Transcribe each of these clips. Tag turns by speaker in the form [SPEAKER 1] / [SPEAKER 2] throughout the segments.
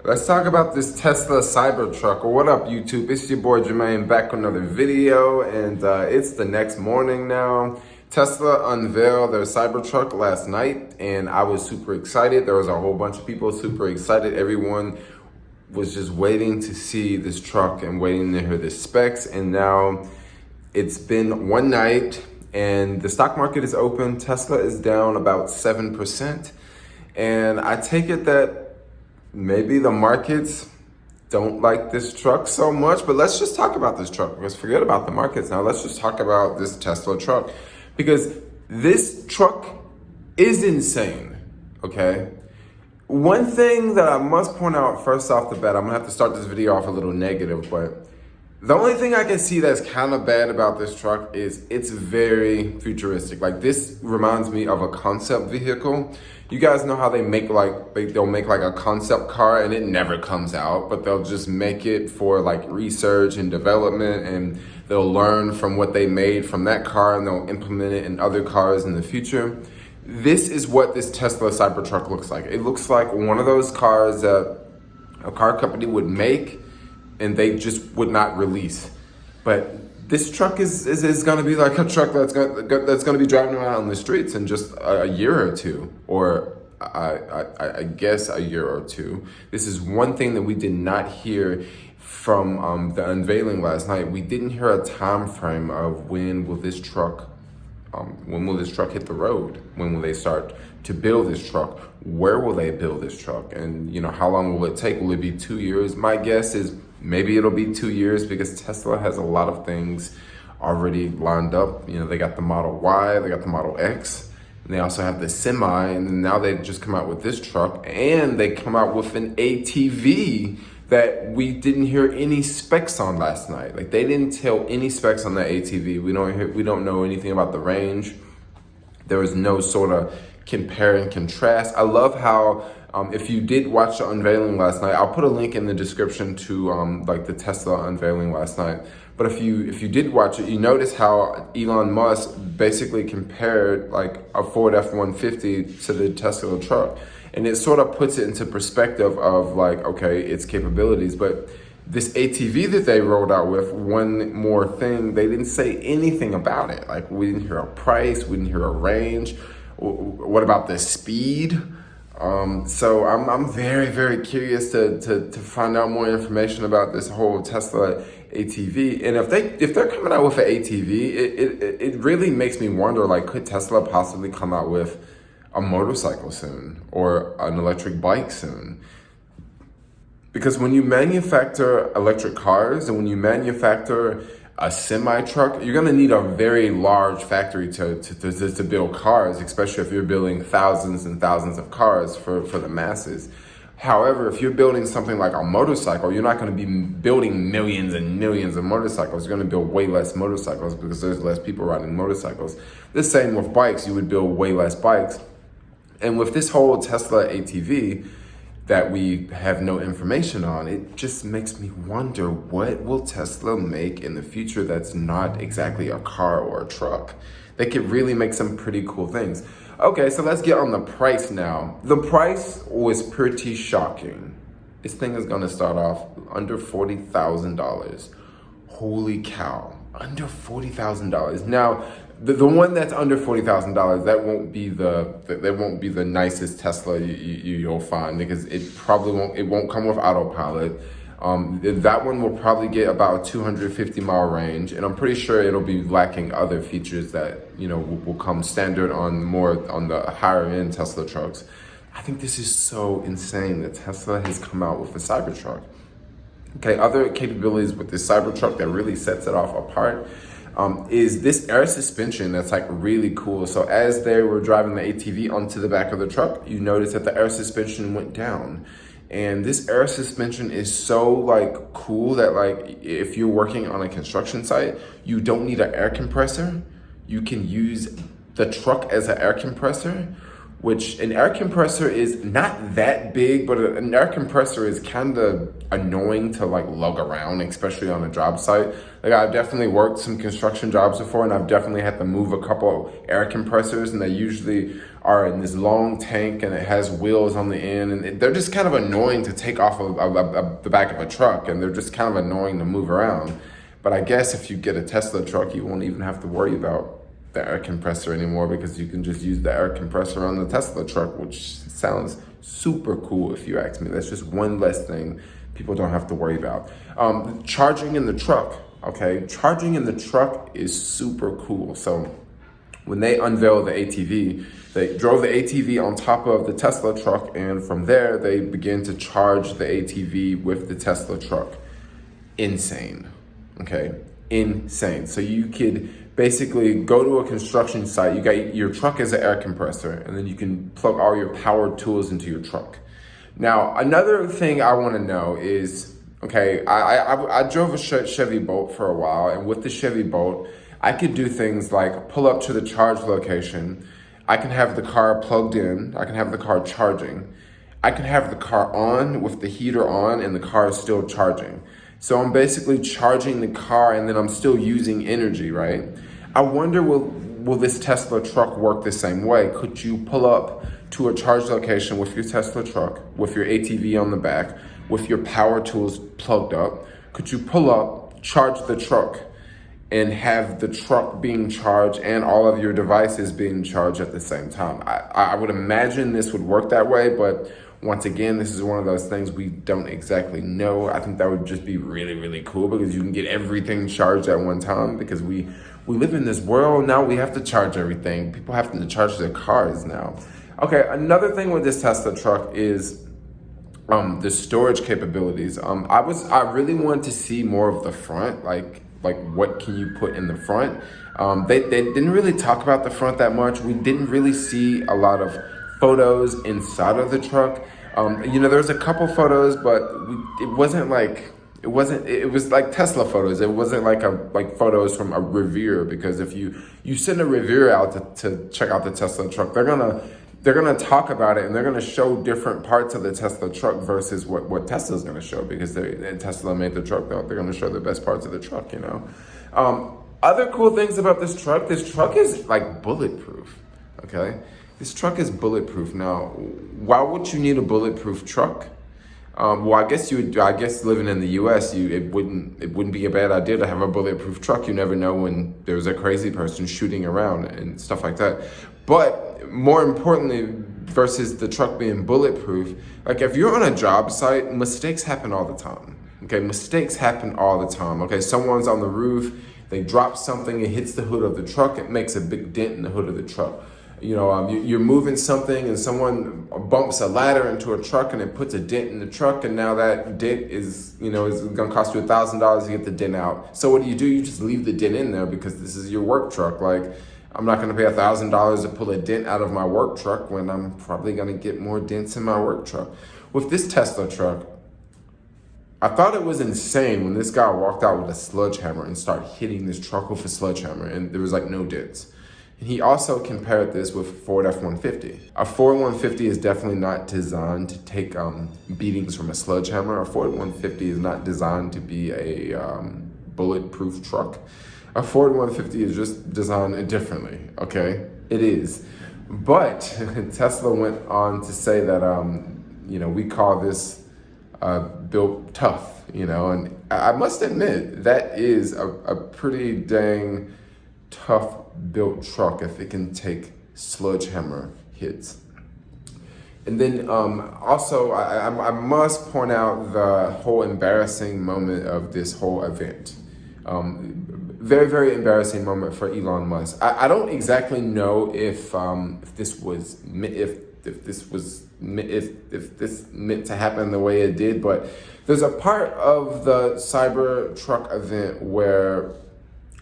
[SPEAKER 1] Let's talk about this Tesla Cybertruck. Well, what up, YouTube? It's your boy Jermaine back with another video, and it's the next morning now. Tesla unveiled their Cybertruck last night, and I was super excited. There was a whole bunch of people super excited. Everyone was just waiting to see this truck and waiting to hear the specs, and now it's been one night, and the stock market is open. Tesla is down about 7%, and I take it that maybe the markets don't like this truck so much, but let's just talk about this truck. Let's forget about the markets now. Let's just talk about this Tesla truck, because this truck is insane, okay? One thing that I must point out first off the bat, I'm gonna have to start this video off a little negative, but the only thing I can see that's kind of bad about this truck is it's very futuristic. Like, this reminds me of a concept vehicle. You guys know how they make they'll make like a concept car and it never comes out, but they'll just make it for like research and development, and they'll learn from what they made from that car and they'll implement it in other cars in the future. This is what this Tesla Cybertruck looks like. It looks like one of those cars that a car company would make and they just would not release. But this truck is going to be like a truck that's going to be driving around on the streets in just a year or two, or I guess a year or two. This is one thing that we did not hear from the unveiling last night. We didn't hear a time frame of when will this truck hit the road? When will they start to build this truck? Where will they build this truck? And how long will it take? Will it be 2 years? My guess is maybe it'll be 2 years, because Tesla has a lot of things already lined up. They got the Model Y, they got the Model X, and they also have the Semi, and then now they've just come out with this truck, and they come out with an ATV that we didn't hear any specs on last night. Like, they didn't tell any specs on the ATV. We don't know anything about the range. There was no sort of compare and contrast. I love how if you did watch the unveiling last night, I'll put a link in the description to like the Tesla unveiling last night. But if you did watch it, you notice how Elon Musk basically compared like a Ford F-150 to the Tesla truck. And it sort of puts it into perspective of like, okay, its capabilities. But this ATV that they rolled out with, one more thing, they didn't say anything about it. Like, we didn't hear a price, we didn't hear a range. What about the speed? So I'm very, very curious to find out more information about this whole Tesla ATV. And if they're coming out with an ATV, it really makes me wonder, like, could Tesla possibly come out with a motorcycle soon, or an electric bike soon? Because when you manufacture electric cars and when you manufacture a semi-truck, you're gonna need a very large factory to build cars, especially if you're building thousands and thousands of cars for the masses. However, if you're building something like a motorcycle, you're not gonna be building millions and millions of motorcycles. You're gonna build way less motorcycles because there's less people riding motorcycles. The same with bikes, you would build way less bikes. And with this whole Tesla ATV that we have no information on, it just makes me wonder, what will Tesla make in the future that's not exactly a car or a truck? They could really make some pretty cool things. Okay, so let's get on the price now. The price was pretty shocking. This thing is gonna start off under $40,000. Holy cow, under $40,000. Now, the one that's under $40,000, that won't be the nicest Tesla you'll find, because it won't come with autopilot. That one will probably get about a 250-mile range, and I'm pretty sure it'll be lacking other features that will come standard on the higher end Tesla trucks. I think this is so insane that Tesla has come out with a Cybertruck. Okay, other capabilities with this Cybertruck that really sets it off apart is this air suspension that's like really cool. So as they were driving the ATV onto the back of the truck, you notice that the air suspension went down. And this air suspension is so like cool that, like, if you're working on a construction site, you don't need an air compressor. You can use the truck as an air compressor, which an air compressor is not that big, but an air compressor is kind of annoying to like lug around, especially on a job site. Like I've definitely worked some construction jobs before, and I've definitely had to move a couple air compressors, and they usually are in this long tank and it has wheels on the end, and they're just kind of annoying to take off of the back of a truck, and they're just kind of annoying to move around. But I guess if you get a Tesla truck, you won't even have to worry about the air compressor anymore, because you can just use the air compressor on the Tesla truck, which sounds super cool if you ask me. That's just one less thing people don't have to worry about. Charging in the truck, okay? Charging in the truck is super cool. So when they unveiled the ATV, they drove the ATV on top of the Tesla truck, and from there they began to charge the ATV with the Tesla truck. Insane, okay? Insane. So you could basically go to a construction site, you got your truck as an air compressor, and then you can plug all your power tools into your truck. Now, another thing I want to know is, okay, I drove a Chevy Bolt for a while, and with the Chevy Bolt, I could do things like pull up to the charge location. I can have the car plugged in. I can have the car charging. I can have the car on with the heater on, and the car is still charging. So I'm basically charging the car, and then I'm still using energy, right? I wonder, will this Tesla truck work the same way? Could you pull up to a charge location with your Tesla truck, with your ATV on the back, with your power tools plugged up? Could you pull up, charge the truck, and have the truck being charged and all of your devices being charged at the same time? I would imagine this would work that way, but once again, this is one of those things we don't exactly know. I think that would just be really, really cool, because you can get everything charged at one time, because we live in this world now. We have to charge everything. People have to charge their cars now. Okay, another thing with this Tesla truck is the storage capabilities. I really wanted to see more of the front, like what can you put in the front? They didn't really talk about the front that much. We didn't really see a lot of photos inside of the truck. There's a couple photos, but it was like Tesla photos. It wasn't like photos from a reviewer, because if you send a reviewer out to check out the Tesla truck, they're gonna talk about it, and they're gonna show different parts of the Tesla truck versus what Tesla's gonna show, because Tesla made the truck. They're gonna show the best parts of the truck, Other cool things about this truck is like bulletproof, okay? This truck is bulletproof. Now, why would you need a bulletproof truck? Well, I guess living in the U.S., it wouldn't be a bad idea to have a bulletproof truck. You never know when there's a crazy person shooting around and stuff like that. But more importantly, versus the truck being bulletproof, like if you're on a job site, mistakes happen all the time. Okay, mistakes happen all the time. Okay, someone's on the roof, they drop something, it hits the hood of the truck, it makes a big dent in the hood of the truck. You're moving something and someone bumps a ladder into a truck and it puts a dent in the truck, and now that dent is going to cost you $1,000 to get the dent out. So what do? You just leave the dent in there because this is your work truck. Like, I'm not going to pay $1,000 to pull a dent out of my work truck when I'm probably going to get more dents in my work truck. With this Tesla truck, I thought it was insane when this guy walked out with a sledgehammer and started hitting this truck with a sledgehammer, and there was like no dents. And he also compared this with Ford F-150. A Ford 150 is definitely not designed to take beatings from a sledgehammer. A Ford 150 is not designed to be a bulletproof truck. A Ford 150 is just designed differently, okay? It is. But Tesla went on to say that, we call this built tough, and I must admit, that is a pretty dang tough built truck if it can take sledgehammer hits. And then also, I must point out the whole embarrassing moment of this whole event. Very, very embarrassing moment for Elon Musk. I don't exactly know if this meant to happen the way it did, but there's a part of the Cybertruck event where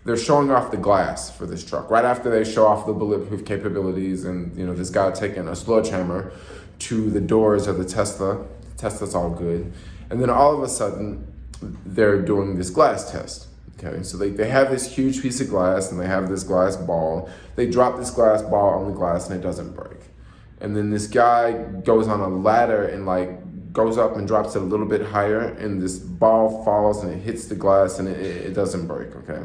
[SPEAKER 1] they're showing off the glass for this truck. Right after they show off the bulletproof capabilities, and this guy taking a sledgehammer to the doors of the Tesla. Tesla's all good, and then all of a sudden they're doing this glass test. Okay, so they have this huge piece of glass and they have this glass ball. They drop this glass ball on the glass and it doesn't break. And then this guy goes on a ladder and like goes up and drops it a little bit higher, and this ball falls and it hits the glass and it doesn't break, okay?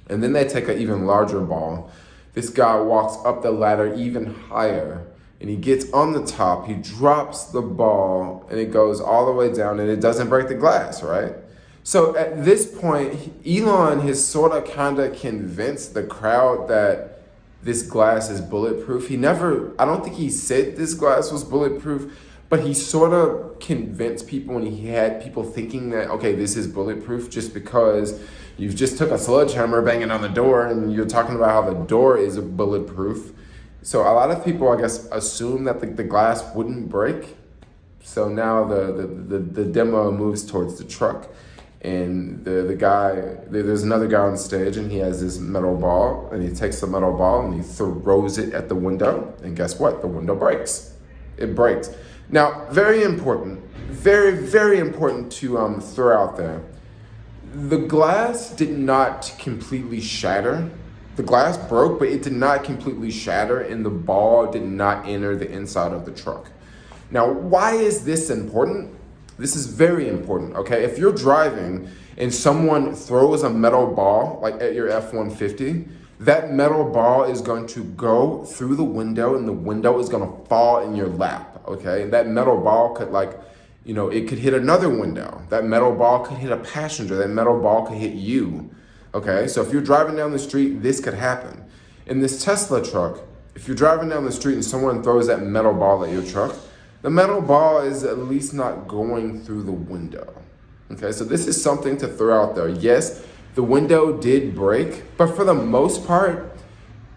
[SPEAKER 1] And then they take an even larger ball. This guy walks up the ladder even higher, and he gets on the top, he drops the ball, and it goes all the way down, and it doesn't break the glass, right? So at this point, Elon has sort of kind of convinced the crowd that this glass is bulletproof. I don't think he said this glass was bulletproof, but he sort of convinced people, and he had people thinking that, okay, this is bulletproof just because you just took a sledgehammer banging on the door and you're talking about how the door is bulletproof. So a lot of people, I guess, assume that the glass wouldn't break. So now the demo moves towards the truck, and there's another guy on stage, and he has this metal ball, and he takes the metal ball and he throws it at the window, and guess what? The window breaks. It breaks. Now, very important, very, very important to throw out there. The glass did not completely shatter. The glass broke, but it did not completely shatter, and the ball did not enter the inside of the truck. Now, why is this important? This is very important, okay? If you're driving and someone throws a metal ball, like at your F-150, that metal ball is going to go through the window, and the window is gonna fall in your lap, okay? And that metal ball could it could hit another window. That metal ball could hit a passenger. That metal ball could hit you, okay? So if you're driving down the street, this could happen. In this Tesla truck, if you're driving down the street and someone throws that metal ball at your truck, the metal ball is at least not going through the window, okay? So this is something to throw out there. Yes, the window did break, but for the most part,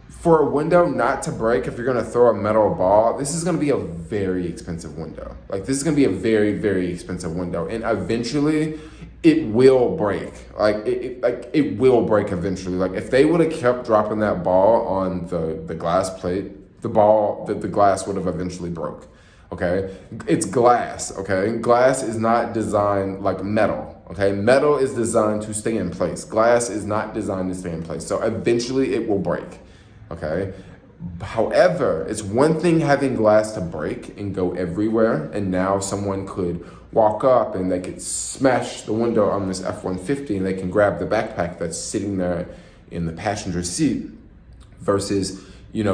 [SPEAKER 1] for a window not to break, if you're gonna throw a metal ball, this is gonna be a very expensive window. Like, this is gonna be a very, very expensive window, and eventually it will break. It will break eventually. Like, if they would have kept dropping that ball on the glass plate, the glass would have eventually broke. Okay, it's glass, okay? Glass is not designed like metal, okay? Metal is designed to stay in place. Glass is not designed to stay in place. So eventually it will break, okay? However, it's one thing having glass to break and go everywhere, and now someone could walk up and they could smash the window on this F-150 and they can grab the backpack that's sitting there in the passenger seat, versus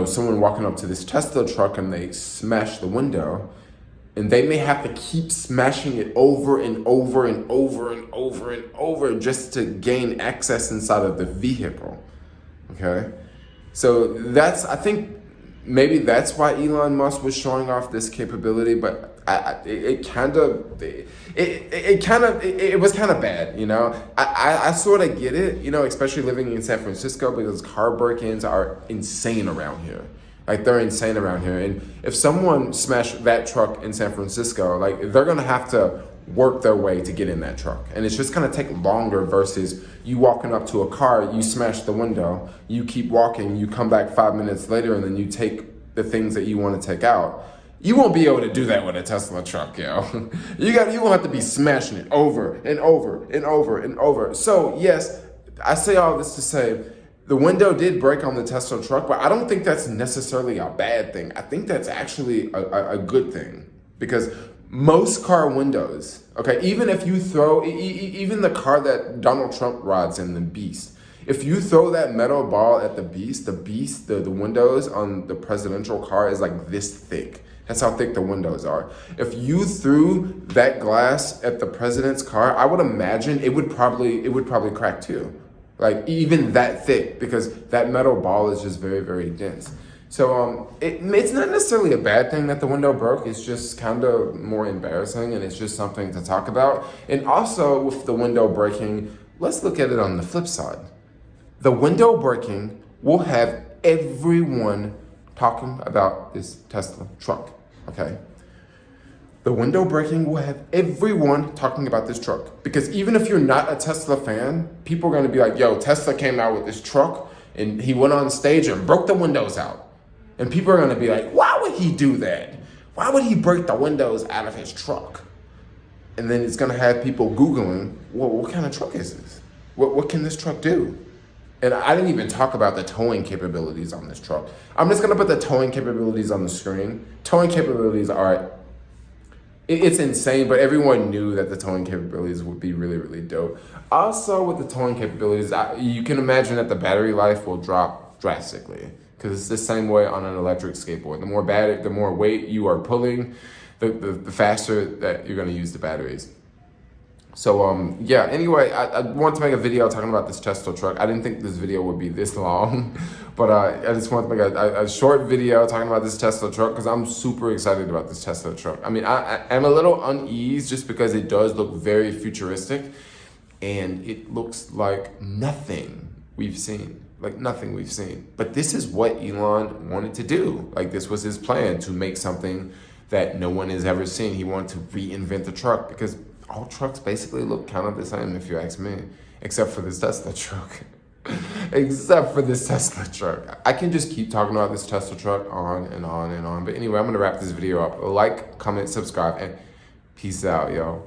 [SPEAKER 1] someone walking up to this Tesla truck and they smash the window, and they may have to keep smashing it over and over and over and over and over just to gain access inside of the vehicle, okay? So I think maybe that's why Elon Musk was showing off this capability, but it was kind of bad, I sort of get it, especially living in San Francisco, because car break-ins are insane around here. Like, they're insane around here. And if someone smashed that truck in San Francisco, like, they're gonna have to work their way to get in that truck. And it's just gonna take longer versus you walking up to a car, you smash the window, you keep walking, you come back 5 minutes later, and then you take the things that you want to take out. You won't be able to do that with a Tesla truck, yo. You won't have to be smashing it over and over and over and over. So yes, I say all this to say, the window did break on the Tesla truck, but I don't think that's necessarily a bad thing. I think that's actually a good thing, because most car windows, okay, even if you throw, even the car that Donald Trump rides in, the Beast, if you throw that metal ball at the Beast, the windows on the presidential car is like this thick. That's how thick the windows are. If you threw that glass at the president's car, I would imagine it would probably crack too. Like, even that thick, because that metal ball is just very, very dense. So it's not necessarily a bad thing that the window broke. It's just kind of more embarrassing, and it's just something to talk about. And also, with the window breaking, let's look at it on the flip side. The window breaking will have everyone talking about this Tesla truck, okay? The window breaking will have everyone talking about this truck, because even if you're not a Tesla fan, people are gonna be like, yo, Tesla came out with this truck and he went on stage and broke the windows out. And people are gonna be like, why would he do that? Why would he break the windows out of his truck? And then it's gonna have people Googling, well, what kind of truck is this? What can this truck do? And I didn't even talk about the towing capabilities on this truck. I'm just gonna put the towing capabilities on the screen. Towing capabilities are, it's insane, but everyone knew that the towing capabilities would be really, really dope. Also with the towing capabilities, you can imagine that the battery life will drop drastically because it's the same way on an electric skateboard. The more weight you are pulling, the faster that you're gonna use the batteries. So yeah, anyway, I wanted to make a video talking about this Tesla truck. I didn't think this video would be this long, but I just wanted to make a short video talking about this Tesla truck because I'm super excited about this Tesla truck. I mean, I am a little uneasy just because it does look very futuristic and it looks like nothing we've seen. Like nothing we've seen. But this is what Elon wanted to do. Like this was his plan, to make something that no one has ever seen. He wanted to reinvent the truck because all trucks basically look kind of the same, if you ask me, except for this Tesla truck. Except for this Tesla truck. I can just keep talking about this Tesla truck on and on and on. But anyway, I'm going to wrap this video up. Like, comment, subscribe, and peace out, yo.